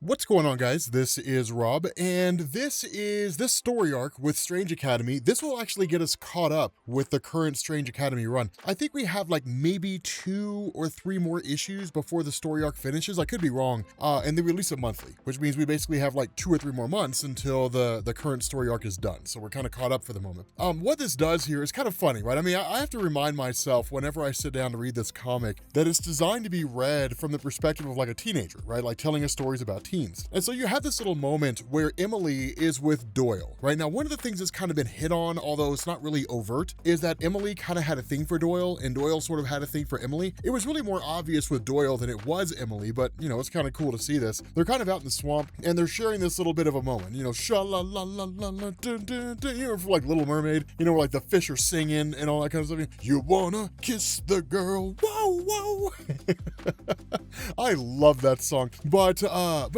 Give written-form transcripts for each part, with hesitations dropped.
What's going on, guys? This is Rob, and this story arc with Strange Academy. This will actually get us caught up with the current Strange Academy run. I think we have like maybe 2 or 3 more issues before the story arc finishes. I could be wrong. And they release it monthly, which means we basically have like 2 or 3 more months until the current story arc is done. So we're kind of caught up for the moment. What this does here is kind of funny, right? I mean, I have to remind myself whenever I sit down to read this comic that it's designed to be read from the perspective of like a teenager, right? Like telling us stories about teens. And so you have this little moment where Emily is with Doyle, right? Now, one of the things that's kind of been hit on, although it's not really overt, is that Emily kind of had a thing for Doyle and Doyle sort of had a thing for Emily. It was really more obvious with Doyle than it was Emily, but you know, it's kind of cool to see this. They're kind of out in the swamp and they're sharing this little bit of a moment, you know, sha-la-la-la-la-la, dun, dun, dun, you know, for like Little Mermaid, you know, where like the fish are singing and all that kind of stuff. You wanna kiss the girl, whoa, whoa. I love that song, but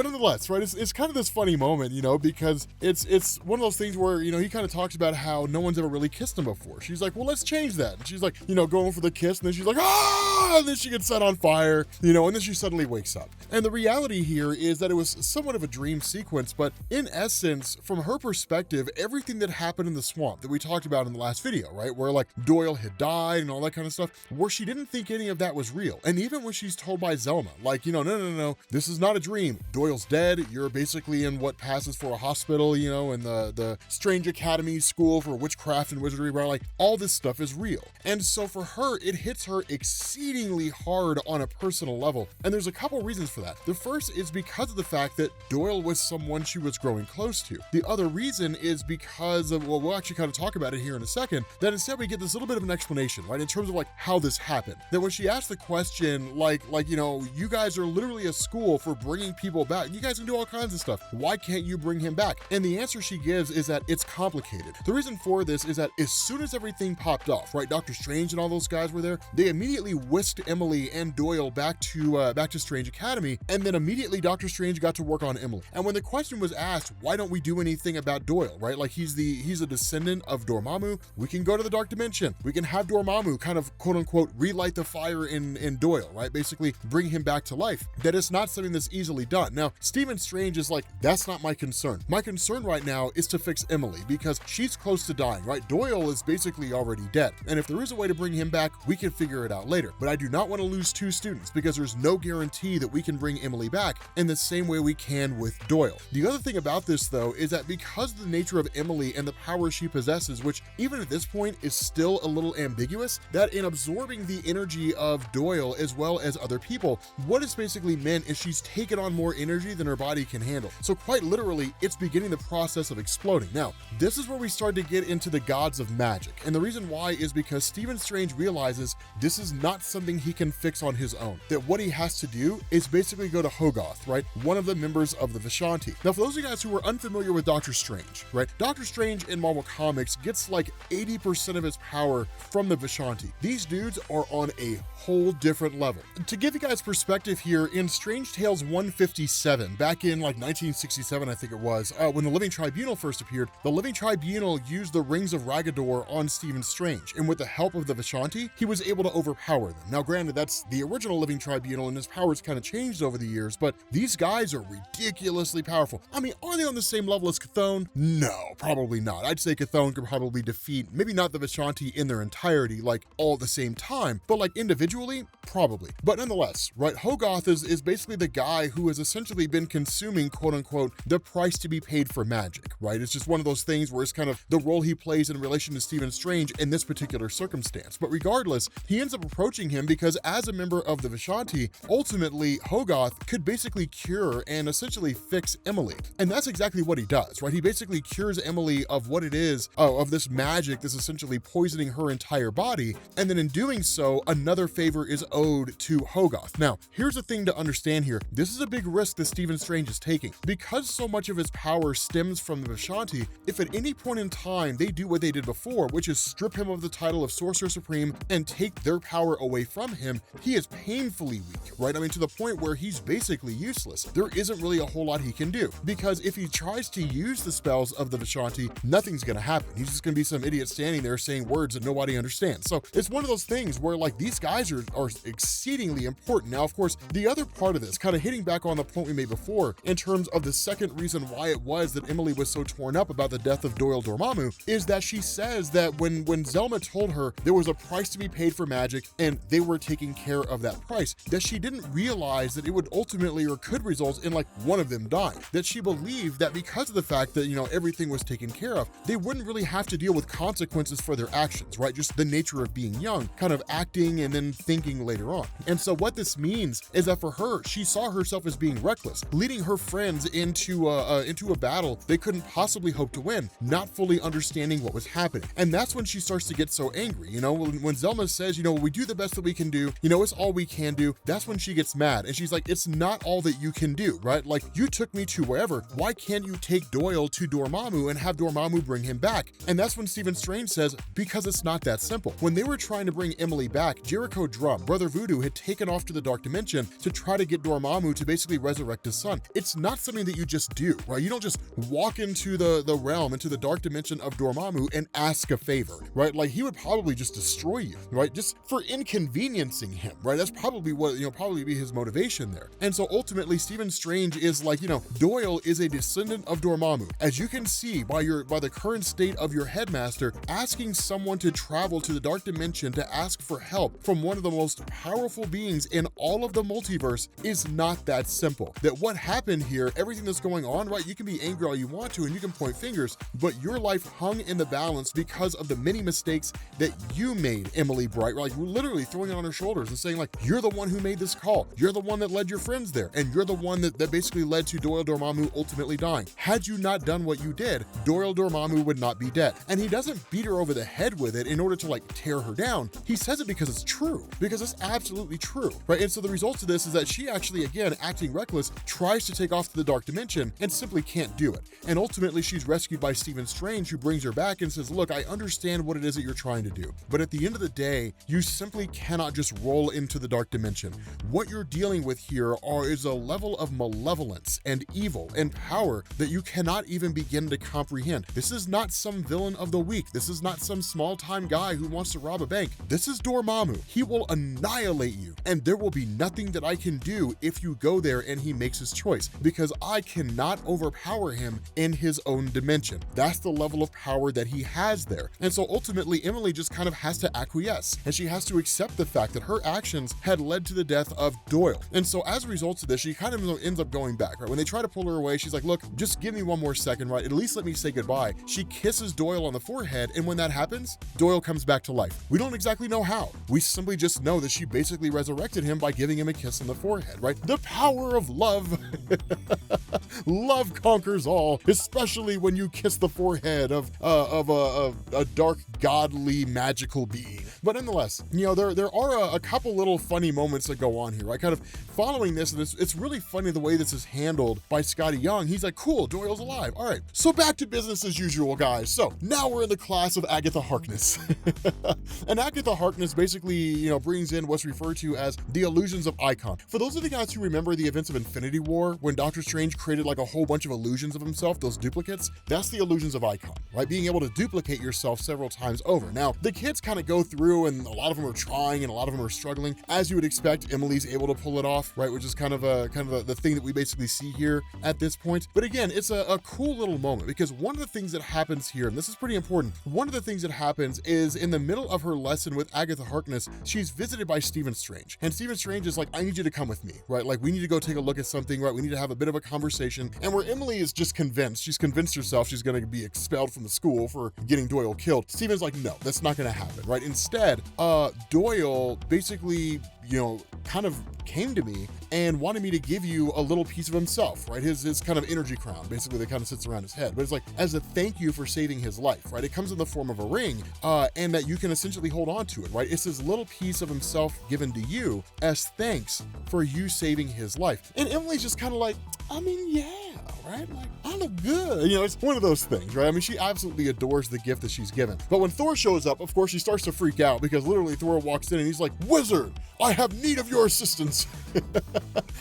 nonetheless, right? It's kind of this funny moment, you know, because it's one of those things where, you know, he kind of talks about how no one's ever really kissed him before. She's like, well, let's change that. And she's like, you know, going for the kiss, and then she's like, ah, and then she gets set on fire, you know, and then she suddenly wakes up. And the reality here is that it was somewhat of a dream sequence, but in essence, from her perspective, everything that happened in the swamp that we talked about in the last video, right, where like Doyle had died and all that kind of stuff, where she didn't think any of that was real. And even when she's told by Zelma, like, you know, no, this is not a dream. Doyle's dead. You're basically in what passes for a hospital, you know, in the Strange Academy school for witchcraft and wizardry, where like all this stuff is real. And so for her, it hits her exceedingly hard on a personal level. And there's a couple reasons for that. The first is because of the fact that Doyle was someone she was growing close to. The other reason is because of, well, we'll actually kind of talk about it here in a second, that instead we get this little bit of an explanation, right, in terms of like how this happened. That when she asked the question, like, you know, you guys are literally a school for bringing people back. You guys can do all kinds of stuff. Why can't you bring him back? And the answer she gives is that it's complicated. The reason for this is that as soon as everything popped off, right, Dr. Strange and all those guys were there, they immediately whisked Emily and Doyle back to Strange Academy, and then immediately Dr. Strange got to work on Emily. And when the question was asked, why don't we do anything about Doyle, right? Like he's a descendant of Dormammu. We can go to the Dark Dimension. We can have Dormammu kind of quote unquote relight the fire in Doyle, right? Basically bring him back to life. That is not something that's easily done. Now, Stephen Strange is like, that's not my concern. My concern right now is to fix Emily because she's close to dying, right? Doyle is basically already dead. And if there is a way to bring him back, we can figure it out later. But I do not want to lose 2 students because there's no guarantee that we can bring Emily back in the same way we can with Doyle. The other thing about this though is that because of the nature of Emily and the power she possesses, which even at this point is still a little ambiguous, that in absorbing the energy of Doyle as well as other people, what it's basically meant is she's taken on more energy than her body can handle. So quite literally, it's beginning the process of exploding. Now, this is where we start to get into the gods of magic. And the reason why is because Stephen Strange realizes this is not something he can fix on his own. That what he has to do is basically go to Hogarth, right? One of the members of the Vishanti. Now, for those of you guys who are unfamiliar with Doctor Strange, right? Doctor Strange in Marvel Comics gets like 80% of his power from the Vishanti. These dudes are on a whole different level. To give you guys perspective here, in Strange Tales 157, back in like 1967, I think it was, when the Living Tribunal first appeared, the Living Tribunal used the Rings of Ragador on Stephen Strange, and with the help of the Vishanti, he was able to overpower them. Now, granted, that's the original Living Tribunal, and his powers kind of changed over the years, but these guys are ridiculously powerful. I mean, are they on the same level as Chthon? No, probably not. I'd say Chthon could probably defeat, maybe not the Vishanti in their entirety, like all at the same time, but like individually, probably. But nonetheless, right, Hogarth is basically the guy who has essentially been consuming, quote unquote, the price to be paid for magic, right? It's just one of those things where it's kind of the role he plays in relation to Stephen Strange in this particular circumstance. But regardless, he ends up approaching him because as a member of the Vishanti, ultimately Hogarth could basically cure and essentially fix Emily. And that's exactly what he does, right? He basically cures Emily of what it is, of this magic that's essentially poisoning her entire body. And then in doing so, another favor is owed to Hogarth. Now, here's the thing to understand here. This is a big risk that Stephen Strange is taking. Because so much of his power stems from the Vishanti, if at any point in time they do what they did before, which is strip him of the title of Sorcerer Supreme and take their power away from him, he is painfully weak, right? I mean, to the point where he's basically useless. There isn't really a whole lot he can do, because if he tries to use the spells of the Vishanti, nothing's gonna happen. He's just gonna be some idiot standing there saying words that nobody understands. So it's one of those things where like these guys are exceedingly important. Now, of course, the other part of this, kind of hitting back on the point we made before, in terms of the second reason why it was that Emily was so torn up about the death of Doyle Dormammu, is that she says that when Zelma told her there was a price to be paid for magic and they were taking care of that price, that she didn't realize that it would ultimately or could result in like one of them dying. That she believed that because of the fact that, everything was taken care of, they wouldn't really have to deal with consequences for their actions, right? Just the nature of being young, kind of acting and then thinking later on. And so what this means is that for her, she saw herself as being reckless, leading her friends into a battle they couldn't possibly hope to win, not fully understanding what was happening. And that's when she starts to get so angry. When Zelma says, we do the best that we can do, it's all we can do, that's when she gets mad. And she's like, it's not all that you can do, right? Like, you took me to wherever, why can't you take Doyle to Dormammu and have Dormammu bring him back? And that's when Stephen Strange says, because it's not that simple. When they were trying to bring Emily back, Jericho Drum, Brother Voodoo, had taken off to the Dark Dimension to try to get Dormammu to basically resurrect his son. It's not something that you just do, right? You don't just walk into the realm, into the Dark Dimension of Dormammu and ask a favor, right? Like, he would probably just destroy you, right? Just for inconveniencing him, right? That's probably what, probably be his motivation there. And so ultimately, Stephen Strange is like, Doyle is a descendant of Dormammu. As you can see by the current state of your headmaster, asking someone to travel to the Dark Dimension to ask for help from one of the most powerful beings in all of the multiverse is not that simple. That what happened here, everything that's going on, right? You can be angry all you want to and you can point fingers, but your life hung in the balance because of the many mistakes that you made, Emily Bright. Like, we're literally throwing it on her shoulders and saying, like, you're the one who made this call. You're the one that led your friends there. And you're the one that basically led to Doyle Dormammu ultimately dying. Had you not done what you did, Doyle Dormammu would not be dead. And he doesn't beat her over the head with it in order to like tear her down. He says it because it's true, because it's absolutely true, right? And so the result of this is that she actually, again, acting reckless, tries to take off to the Dark Dimension and simply can't do it. And ultimately she's rescued by Stephen Strange, who brings her back and says, look, I understand what it is that you're trying to do, but at the end of the day, you simply cannot just roll into the Dark Dimension. What you're dealing with here is a level of malevolence and evil and power that you cannot even begin to comprehend. This is not some villain of the week. This is not some small-time guy who wants to rob a bank. This is Dormammu. He will annihilate you, and there will be nothing that I can do if you go there and he makes his choice, because I cannot overpower him in his own dimension. That's the level of power that he has there. And so ultimately, Emily just kind of has to acquiesce, and she has to accept the fact that her actions had led to the death of Doyle. And so as a result of this, she kind of ends up going back, right? When they try to pull her away, she's like, look, just give me one more second, right? At least let me say goodbye. She kisses Doyle on the forehead, and when that happens, Doyle comes back to life. We don't exactly know how. We simply just know that she basically resurrected him by giving him a kiss on the forehead, right? The power of love. Love conquers all, especially when you kiss the forehead of a dark, godly, magical being. But nonetheless, there are a couple little funny moments that go on here, right? Kind of following this, and it's really funny the way this is handled by Skottie Young. He's like, cool, Doyle's alive. All right, so back to business as usual, guys. So now we're in the class of Agatha Harkness. And Agatha Harkness basically, brings in what's referred to as the illusions of Icon. For those of you guys who remember the events of Infinity War, when Doctor Strange created like a whole bunch of illusions of himself, those duplicates, that's the illusions of Icon, right? Being able to duplicate yourself several times over. Now, the kids kind of go through, and a lot of them are trying and a lot of them are struggling. As you would expect, Emily's able to pull it off, right? Which is kind of the thing that we basically see here at this point. But again, it's a cool little moment, because one of the things that happens here, and this is pretty important, one of the things that happens is in the middle of her lesson with Agatha Harkness, she's visited by Stephen Strange. And Stephen Strange is like, I need you to come with me, right? Like, we need to go take a look at something, right? We need to have a bit of a conversation. And where Emily is just convinced, she's convinced herself she's going to be expelled from the school for getting Doyle killed. Stephen's like, no, that's not going to happen, right? Instead, Doyle basically, kind of came to me and wanted me to give you a little piece of himself, right? His kind of energy crown, basically, that kind of sits around his head. But it's like, as a thank you for saving his life, right? It comes in the form of a ring, and that you can essentially hold on to it, right? It's this little piece of himself given to you as thanks for you saving his life. And Emily's just kind of like, I mean, yeah, right? Like, I look good. You know, it's one of those things, right? I mean, she absolutely adores the gift that she's given. But when Thor shows up, of course, she starts to freak out because literally Thor walks in and he's like, "Wizard, I have need of your assistance."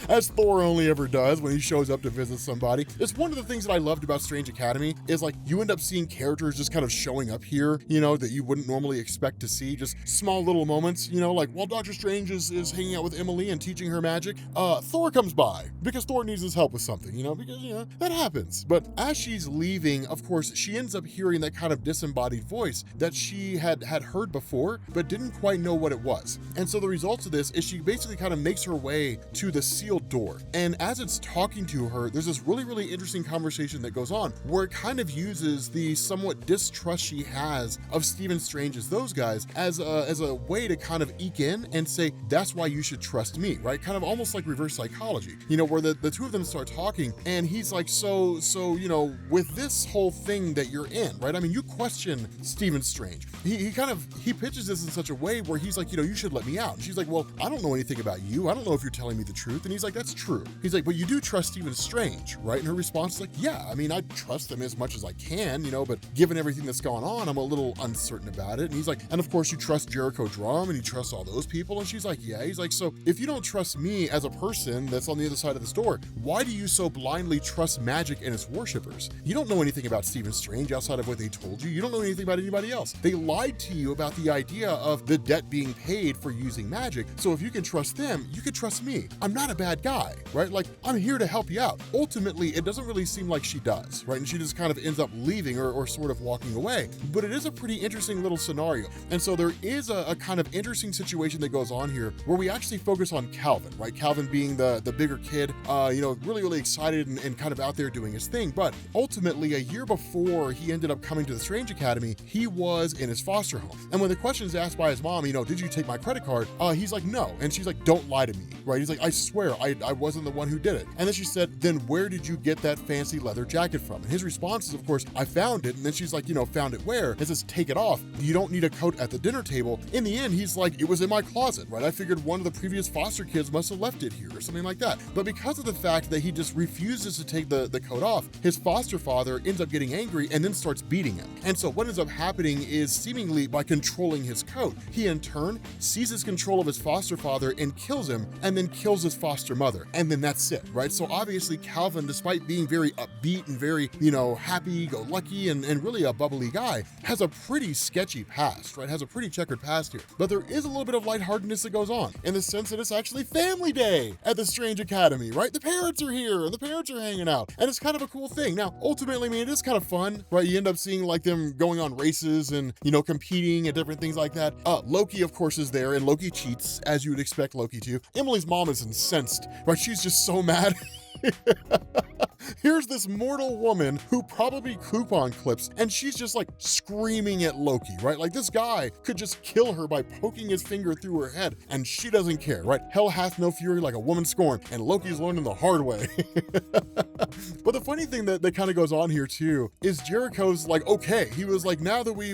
As Thor only ever does when he shows up to visit somebody. It's one of the things that I loved about Strange Academy is like you end up seeing characters just kind of showing up here, you know, that you wouldn't normally expect to see. Just small little moments, you know, like while Doctor Strange is hanging out with Emily and teaching her magic, Thor comes by because Thor needs his help with something, you know, because, you know, that happens. But as she's leaving, of course, she ends up hearing that kind of disembodied voice that she had heard before, but didn't quite know what it was. And so the results of this is she basically kind of makes her way to the sealed door. And as it's talking to her, there's this really, really interesting conversation that goes on where it kind of uses the somewhat distrust she has of Stephen Strange as those guys as a way to kind of eke in and say, that's why you should trust me, right? Kind of almost like reverse psychology, you know, where the two of them start talking and he's like, so, you know, with this whole thing that you're in, right? I mean, you question Stephen Strange. He pitches this in such a way where he's like, you know, you should let me out. And she's like, well, I don't know anything about you. I don't know if you're telling me the truth. And he's like, that's true. He's like, but you do trust Stephen Strange, right? And her response is like, yeah, I mean, I trust him as much as I can, you know, but given everything that's gone on, I'm a little uncertain about it. And he's like, and of course you trust Jericho Drum and you trust all those people. And she's like, yeah. He's like, so if you don't trust me as a person that's on the other side of this door, why do you so blindly trust magic and its worshipers? You don't know anything about Stephen Strange outside of what they told you. You don't know anything about anybody else. They lied to you about the idea of the debt being paid for using magic. So if you can trust them, you can trust me. I'm not a bad guy, right? Like, I'm here to help you out. Ultimately, it doesn't really seem like she does, right? And she just kind of ends up leaving or sort of walking away. But it is a pretty interesting little scenario. And so there is a kind of interesting situation that goes on here where we actually focus on Calvin, right? Calvin being the bigger kid, you know, really, really excited and kind of out there doing his thing. But ultimately, a year before he ended up coming to the Strange Academy, he was in his foster home. And when the question is asked by his mom, you know, did you take my credit card? He's like, no. And she's like, don't lie to me, right? He's like, I swear, I wasn't the one who did it. And then she said, then where did you get that fancy leather jacket from? And his response is, of course, I found it. And then she's like, you know, found it where? And says, take it off. You don't need a coat at the dinner table. In the end, he's like, it was in my closet, right? I figured one of the previous foster kids must have left it here or something like that. But because of the fact that he just refuses to take the coat off, his foster father ends up getting angry and then starts beating him. And so what ends up happening is seemingly by controlling his coat, he in turn seizes control of his foster father and kills him and then kills his foster mother. And then that's it, right? So obviously Calvin, despite being very upbeat and very, you know, happy-go-lucky and really a bubbly guy, has a pretty sketchy past, right? Has a pretty checkered past here. But there is a little bit of lightheartedness that goes on in the sense that it's actually family day at the Strange Academy, right? The parents are here and the parents are hanging out and it's kind of a cool thing. Now, ultimately, I mean, it is kind of fun, right? You end up seeing like them going on races and, you know, competing and different things like that. Loki, of course, is there and Loki cheats as you would expect Loki to. Emily's mom is incensed, right? She's just so mad. Here's this mortal woman who probably coupon clips and she's just like screaming at Loki, right? Like this guy could just kill her by poking his finger through her head and she doesn't care, right? Hell hath no fury like a woman scorned, and Loki's learning the hard way. But the funny thing that kind of goes on here too is Jericho's like, okay, he was like, now that we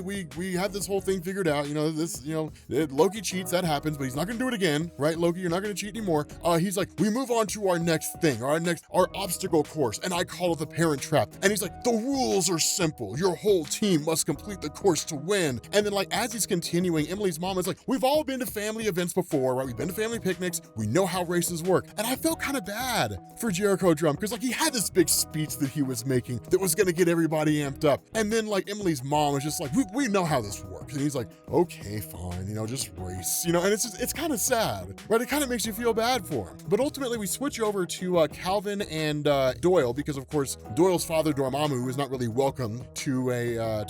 have this whole thing figured out, you know, this, you know, Loki cheats, that happens, but he's not gonna do it again, right? Loki, you're not gonna cheat anymore. He's like, we move on to our next thing, our obstacle course, and I call it the Parent Trap. And he's like, the rules are simple. Your whole team must complete the course to win. And then like, as he's continuing, Emily's mom is like, we've all been to family events before, right? We've been to family picnics. We know how races work. And I felt kind of bad for Jericho Drum because like he had this big speech that he was making that was going to get everybody amped up. And then like Emily's mom was just like, we know how this works. And he's like, okay, fine, you know, just race, you know, and it's kind of sad, right? It kind of makes you feel bad for him. But ultimately we switch over to Calvin and Doyle, because of course Doyle's father Dormammu is not really welcome to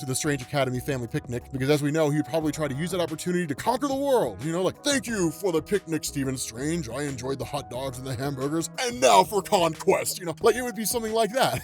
the Strange Academy family picnic, because as we know, he'd probably try to use that opportunity to conquer the world, you know, like, thank you for the picnic, Stephen Strange, I enjoyed the hot dogs and the hamburgers, and now for conquest, you know, like it would be something like that.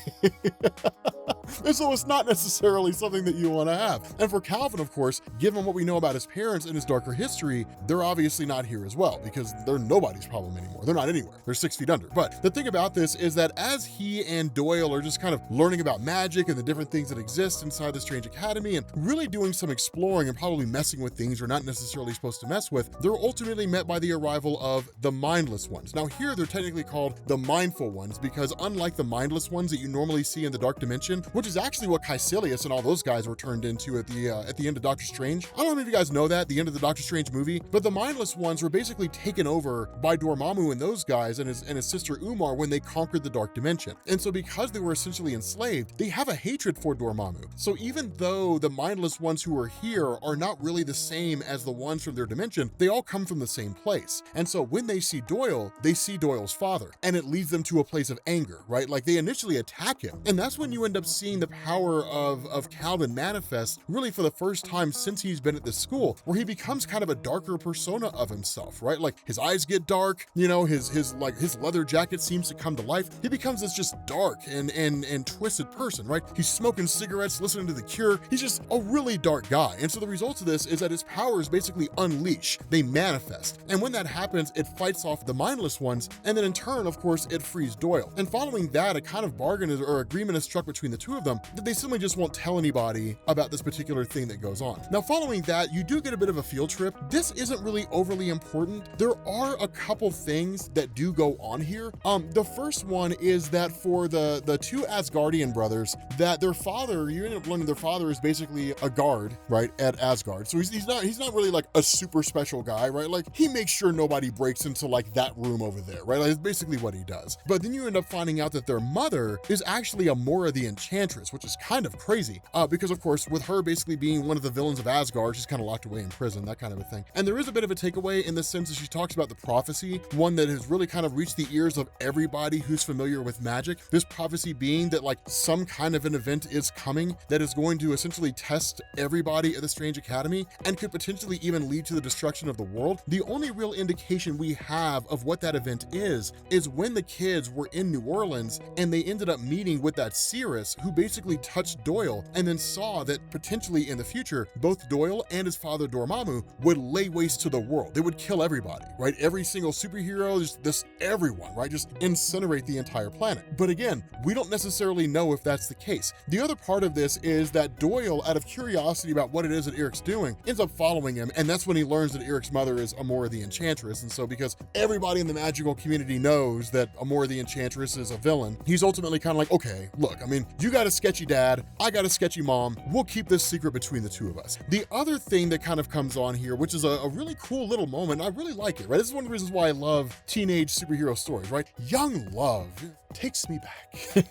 And so it's not necessarily something that you want to have. And for Calvin, of course, given what we know about his parents and his darker history, they're obviously not here as well because they're nobody's problem anymore. They're not anywhere. They're 6 feet under. But the thing about this is that as he and Doyle are just kind of learning about magic and the different things that exist inside the Strange Academy and really doing some exploring and probably messing with things we're not necessarily supposed to mess with, they're ultimately met by the arrival of the mindless ones. Now here they're technically called the mindful ones because unlike the mindless ones that you normally see in the Dark Dimension, which is actually what Caecilius and all those guys were turned into at the end of Doctor Strange. I don't know if you guys know that, the end of the Doctor Strange movie, but the mindless ones were basically taken over by Dormammu and those guys and his sister Umar when they conquered the Dark Dimension. And so because they were essentially enslaved, they have a hatred for Dormammu. So even though the mindless ones who are here are not really the same as the ones from their dimension, they all come from the same place. And so when they see Doyle, they see Doyle's father, and it leads them to a place of anger, right? Like they initially attack him. And that's when you end up seeing the power of Calvin manifest really for the first time since he's been at this school, where he becomes kind of a darker persona of himself, right? Like his eyes get dark, you know, his leather jacket seems to come to life. He becomes this just dark and twisted person, right? He's smoking cigarettes, listening to The Cure. He's just a really dark guy. And so the result of this is that his powers basically unleash, they manifest. And when that happens, it fights off the mindless ones. And then in turn, of course, it frees Doyle. And following that, a kind of bargain or agreement is struck between the two of them that they simply just won't tell anybody about this particular thing that goes on. Now, following that, you do get a bit of a field trip. This isn't really overly important. There are a couple things that do go on here. The first one is that for the two Asgardian brothers, that their father, you end up learning their father is basically a guard, right, at Asgard. So he's not really like a super special guy, right? Like he makes sure nobody breaks into like that room over there, right? Like it's basically what he does. But then you end up finding out that their mother is actually Amora the Enchantress, which is kind of crazy because of course with her basically being one of the villains of Asgard, she's kind of locked away in prison, that kind of a thing. And there is a bit of a takeaway in the sense that she talks about the prophecy, one that has really kind of reached the ears of everybody who's familiar with magic. This prophecy being that like some kind of an event is coming that is going to essentially test everybody at the Strange Academy and could potentially even lead to the destruction of the world. The only real indication we have of what that event is when the kids were in New Orleans and they ended up meeting with that seeress who basically touched Doyle and then saw that potentially in the future, both Doyle and his father Dormammu would lay waste to the world. They would kill everybody, right? Every single superhero, just everyone, right? Just incinerate the entire planet. But again, we don't necessarily know if that's the case. The other part of this is that Doyle, out of curiosity about what it is that Eric's doing, ends up following him, and that's when he learns that Eric's mother is Amora the Enchantress. And so because everybody in the magical community knows that Amora the Enchantress is a villain, he's ultimately kind of like, okay, look, I mean, you got a sketchy dad, I got a sketchy mom, we'll keep this secret between the two of us. The other thing that kind of comes on here, which is a really cool little moment, I really like it, right? This is one of the reasons why I love teenage superhero stories, right? Young love takes me back.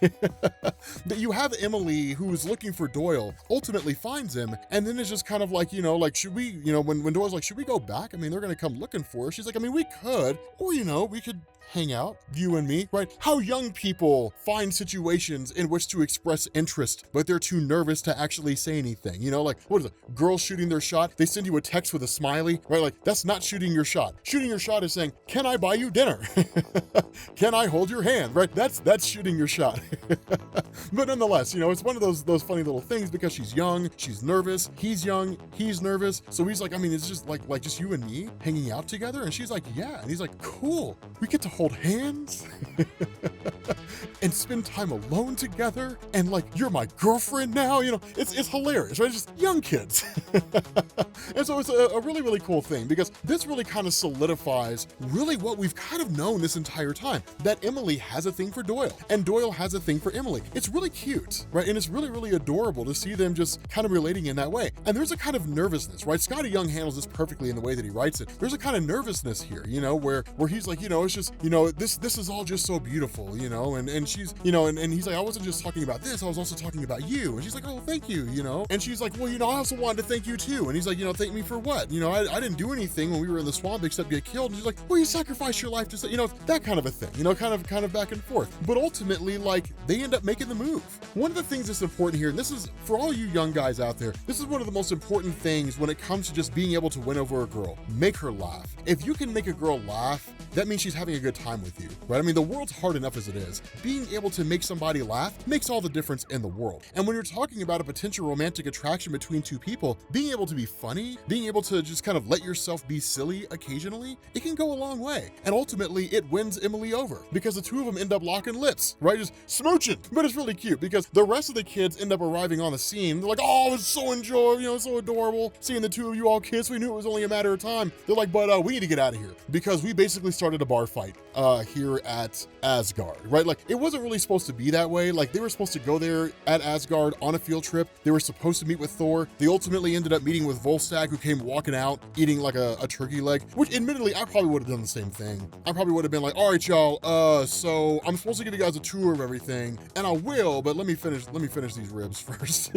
That you have Emily, who's looking for Doyle, ultimately finds him, and then it's just kind of like, you know, like, should we, you know, when Doyle's like, should we go back? I mean, they're gonna come looking for her. She's like, I mean, we could, or, you know, we could hang out, you and me, right? How young people find situations in which to express interest, but they're too nervous to actually say anything. You know, like, what is it? Girls shooting their shot, they send you a text with a smiley, right? Like, that's not shooting your shot. Shooting your shot is saying, can I buy you dinner? Can I hold your hand, right? That's shooting your shot. But nonetheless, you know, it's one of those funny little things because she's young, she's nervous, he's young, he's nervous. So he's like, I mean, it's just like just you and me hanging out together. And she's like, yeah. And he's like, cool. We get to hold hands and spend time alone together. And like, you're my girlfriend now, you know, it's hilarious, right? It's just young kids. And so it's a really, really cool thing because this really kind of solidifies really what we've kind of known this entire time, that Emily has a thing for Doyle and Doyle has a thing for Emily. It's really cute, right? And it's really, really adorable to see them just kind of relating in that way. And there's a kind of nervousness, right? Skottie Young handles this perfectly in the way that he writes it. There's a kind of nervousness here, you know, where he's like, you know, it's just, you know, this is all just so beautiful, you know, and she's, you know, and he's like, I wasn't just talking about this, I was also talking about you. And she's like, oh, thank you, you know. And she's like, well, you know, I also wanted to thank you too. And he's like, you know, thank me for what? You know, I didn't do anything when we were in the swamp except get killed. And she's like, well, you sacrificed your life to say, you know, that kind of a thing, you know, kind of back and forth. but ultimately, like, they end up making the move. One of the things that's important here, and this is for all you young guys out there, this is one of the most important things when it comes to just being able to win over a girl. Make her laugh. If you can make a girl laugh, that means she's having a good time with you, right? I mean, the world's hard enough as it is. Being able to make somebody laugh makes all the difference in the world. And when you're talking about a potential romantic attraction between two people, being able to be funny, being able to just kind of let yourself be silly occasionally, it can go a long way. And ultimately, it wins Emily over because the two of them end up locking lips, right? Just smooching. But it's really cute because the rest of the kids end up arriving on the scene. They're like, oh, it was so enjoyable, so adorable seeing the two of you all kiss. We knew it was only a matter of time. They're like, but we need to get out of here because we basically started a bar fight here at Asgard, right? Like, it wasn't really supposed to be that way. Like, they were supposed to go there at Asgard on a field trip. They were supposed to meet with Thor. They ultimately ended up meeting with Volstagg, who came walking out eating like a turkey leg, which admittedly, I probably would have done the same thing. I probably would have been like, all right, y'all, so I'm supposed to give you guys a tour of everything, and I will, but let me finish these ribs first.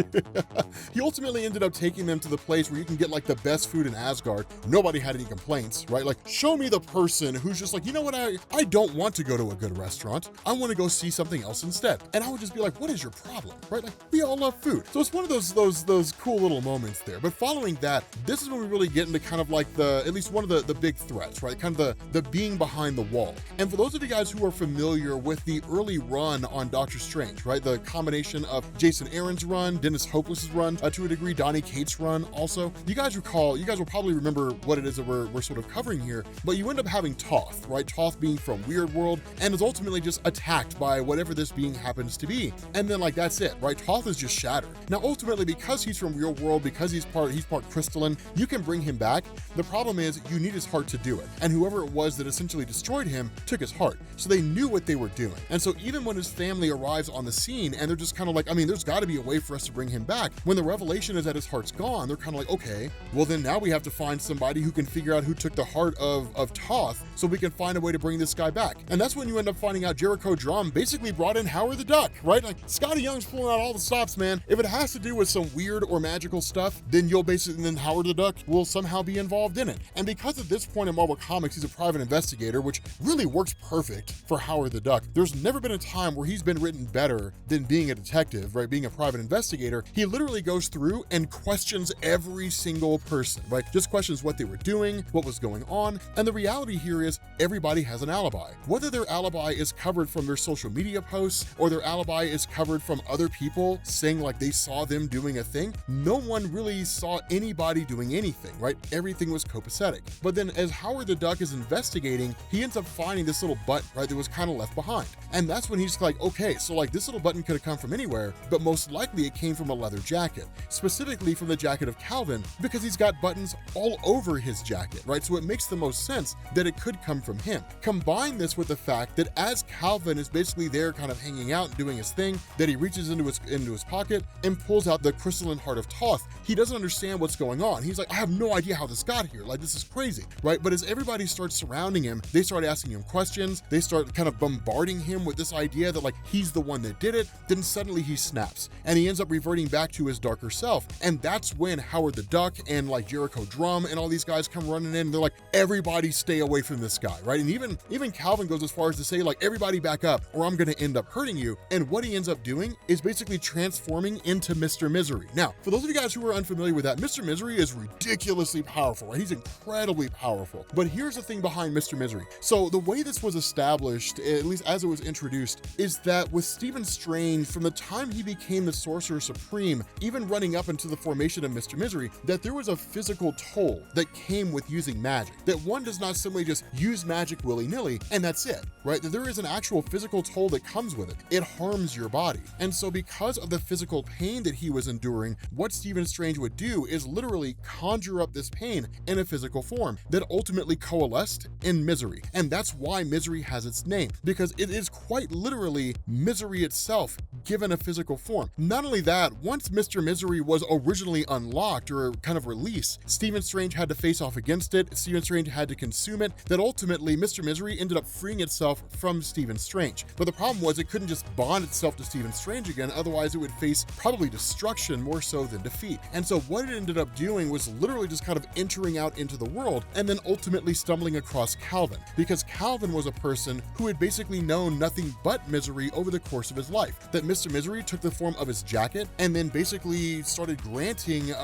He ultimately ended up taking them to the place where you can get like the best food in Asgard. Nobody had any complaints, right? Like, show me the person who's just like, you know what, I don't want to go to a good restaurant. I want to go see something else instead. And I would just be like, what is your problem, right? Like, we all love food. So it's one of those cool little moments there. But following that, this is when we really get into kind of like at least one of the big threats, right? Kind of the being behind the wall. And for those of you guys who are familiar with the early run on Doctor Strange, right? The combination of Jason Aaron's run, Dennis Hopeless's run, to a degree, Donny Cates' run also. You guys will probably remember what it is that we're sort of covering here, but you end up having Toth, right? Toth being from Weird World and is ultimately just attacked by whatever this being happens to be. And then like, that's it, right? Toth is just shattered. Now, ultimately, because he's from Real World, because he's part crystalline, you can bring him back. The problem is you need his heart to do it. And whoever it was that essentially destroyed him took his heart. So they knew what they were doing. And so even when his family arrives on the scene and they're just kind of like, I mean, there's got to be a way for us to bring him back. When the revelation is that his heart's gone, they're kind of like, okay, well then now we have to find somebody who can figure out who took the heart of Toth so we can find a way to bring this guy back. And that's when you end up finding out Jericho Drumm basically brought in Howard the Duck, right? Like, Skottie Young's pulling out all the stops, man. If it has to do with some weird or magical stuff, then then Howard the Duck will somehow be involved in it. And because at this point in Marvel Comics, he's a private investigator, which really works perfect for Howard the Duck. There's never been a time where he's been written better than being a detective, right? Being a private investigator. He literally goes through and questions every single person, right? Just questions what they were doing, what was going on. And the reality here is everybody has an alibi. Whether their alibi is covered from their social media posts or their alibi is covered from other people saying like they saw them doing a thing, no one really saw anybody doing anything, right? Everything was copacetic. But then as Howard the Duck is investigating, he ends up finding this little button, right, that was kind of left behind. And that's when he's like, okay, so like this little button could have come from anywhere, but most likely it came from a leather jacket, specifically from the jacket of Calvin, because he's got buttons all over his jacket, right? So it makes the most sense that it could come from him. Combine this with the fact that as Calvin is basically there kind of hanging out and doing his thing, that he reaches into his pocket and pulls out the crystalline heart of Toth. He doesn't understand what's going on. He's like, I have no idea how this got here. Like, this is crazy, right? But as everybody starts surrounding him, they start asking him questions. They start kind of bombarding him with this idea that like he's the one that did it. Then suddenly he snaps and he ends up reverting back to his darker self. And that's when Howard the Duck and like Jericho Drumm and all these guys come running in. And they're like, everybody stay away from this guy, right? And even Calvin goes as far as to say like, everybody back up or I'm going to end up hurting you. And what he ends up doing is basically transforming into Mr. Misery. Now, for those of you guys who are unfamiliar with that, Mr. Misery is ridiculously powerful, right? He's incredibly powerful. But here's the thing behind Mr. Misery. So the way this was established, at least as it was introduced, is that with Stephen Strange, from the time he became the Sorcerer Supreme, even running up into the formation of Mr. Misery, that there was a physical toll that came with using magic. That one does not simply just use magic willy-nilly and that's it, right? That there is an actual physical toll that comes with it. It harms your body. And so because of the physical pain that he was enduring, what Stephen Strange would do is literally conjure up this pain in a physical form that ultimately coalesced in Misery. And that's why Misery has its name, because it is quite literally misery itself given a physical form. Not only that, once Mr. Misery was originally unlocked or kind of released, Stephen Strange had to face off against it, Stephen Strange had to consume it, that ultimately Mr. Misery ended up freeing itself from Stephen Strange. But the problem was it couldn't just bond itself to Stephen Strange again, otherwise it would face probably destruction more so than defeat. And so what it ended up doing was literally just kind of entering out into the world and then ultimately stumbling across Calvin, because Calvin was a person who had basically known known nothing but misery over the course of his life. That Mr. Misery took the form of his jacket and then basically started granting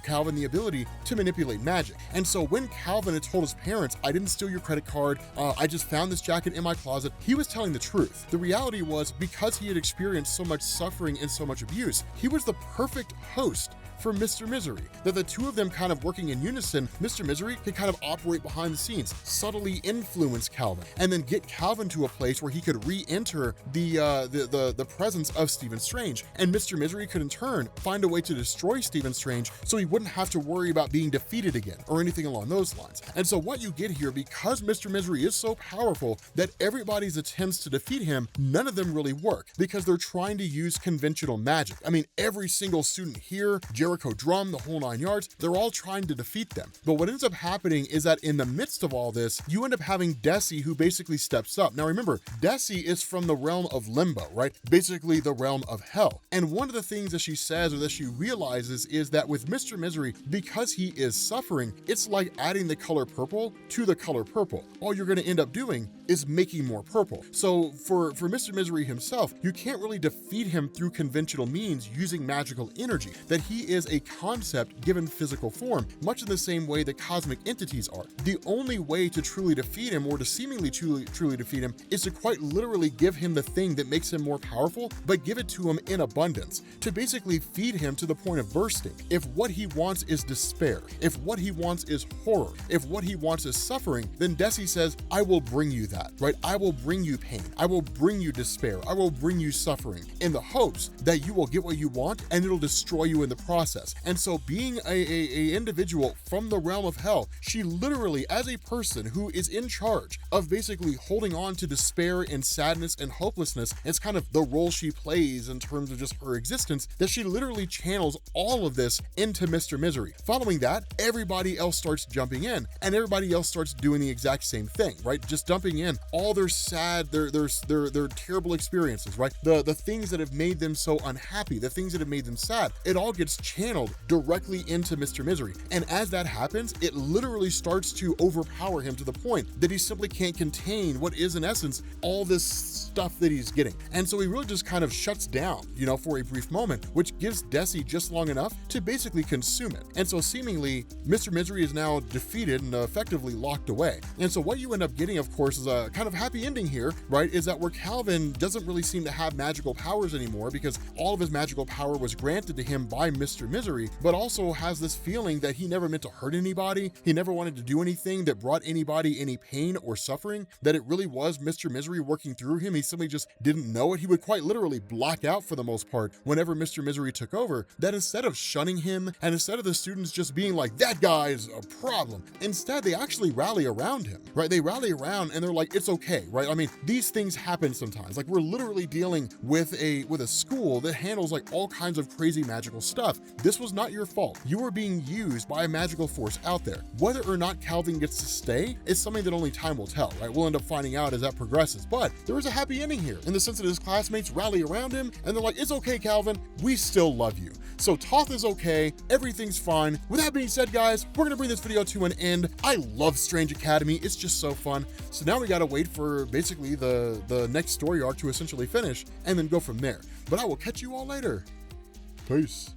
Calvin the ability to manipulate magic. And so when Calvin had told his parents, I didn't steal your credit card, I just found this jacket in my closet, he was telling the truth. The reality was, because he had experienced so much suffering and so much abuse, he was the perfect host for Mr. Misery. That the two of them kind of working in unison, Mr. Misery could kind of operate behind the scenes, subtly influence Calvin, and then get Calvin to a place where he could re-enter the presence of Stephen Strange. And Mr. Misery could in turn find a way to destroy Stephen Strange so he wouldn't have to worry about being defeated again or anything along those lines. And so what you get here, because Mr. Misery is so powerful that everybody's attempts to defeat him, none of them really work because they're trying to use conventional magic. I mean, every single student here, Jericho Drum, the whole 9 yards, they're all trying to defeat them. But what ends up happening is that in the midst of all this, you end up having Desi, who basically steps up. Now remember, Desi is from the realm of limbo, right? Basically the realm of hell. And one of the things that she says, or that she realizes, is that with Mr. Misery, because he is suffering, it's like adding the color purple to the color purple. All you're going to end up doing is making more purple. So for Mr. Misery himself, you can't really defeat him through conventional means using magical energy. That he is a concept given physical form, much in the same way that cosmic entities are. The only way to truly defeat him, or to seemingly truly defeat him, is to quite literally give him the thing that makes him more powerful, but give it to him in abundance, to basically feed him to the point of bursting. If what he wants is despair, if what he wants is horror, if what he wants is suffering, then Desi says, I will bring you that, right? I will bring you pain. I will bring you despair. I will bring you suffering, in the hopes that you will get what you want and it'll destroy you in the process. And so being a individual from the realm of hell, she literally, as a person who is in charge of basically holding on to despair and sadness and hopelessness, it's kind of the role she plays in terms of just her existence, that she literally channels all of this into Mr. Misery. Following that, everybody else starts jumping in, and everybody else starts doing the exact same thing, right? Just dumping in all their sad, their terrible experiences, right? The things that have made them so unhappy, the things that have made them sad, it all gets channeled directly into Mr. Misery. And as that happens, it literally starts to overpower him to the point that he simply can't contain what is in essence all this stuff that he's getting. And so he really just kind of shuts down, for a brief moment, which gives Desi just long enough to basically consume it. And so seemingly Mr. Misery is now defeated and effectively locked away. And so what you end up getting, of course, is a kind of happy ending here, right? Is that where Calvin doesn't really seem to have magical powers anymore, because all of his magical power was granted to him by Mr. Misery, but also has this feeling that he never meant to hurt anybody. He never wanted to do anything that brought anybody any pain or suffering, that it really was Mr. Misery working through him. He simply just didn't know it. He would quite literally black out for the most part whenever Mr. Misery took over. That instead of shunning him, and instead of the students just being like, that guy is a problem, instead they actually rally around him, right? They rally around and they're like, it's okay, right? I mean, these things happen sometimes. Like, we're literally dealing with a school that handles like all kinds of crazy magical stuff. This was not your fault. You were being used by a magical force out there. Whether or not Calvin gets to stay is something that only time will tell, right? We'll end up finding out as that progresses. But there is a happy ending here, in the sense that his classmates rally around him and they're like, it's okay, Calvin, we still love you. So Toth is okay, everything's fine. With that being said, guys, we're gonna bring this video to an end. I love Strange Academy, it's just so fun. So now we gotta wait for basically the next story arc to essentially finish and then go from there. But I will catch you all later. Peace.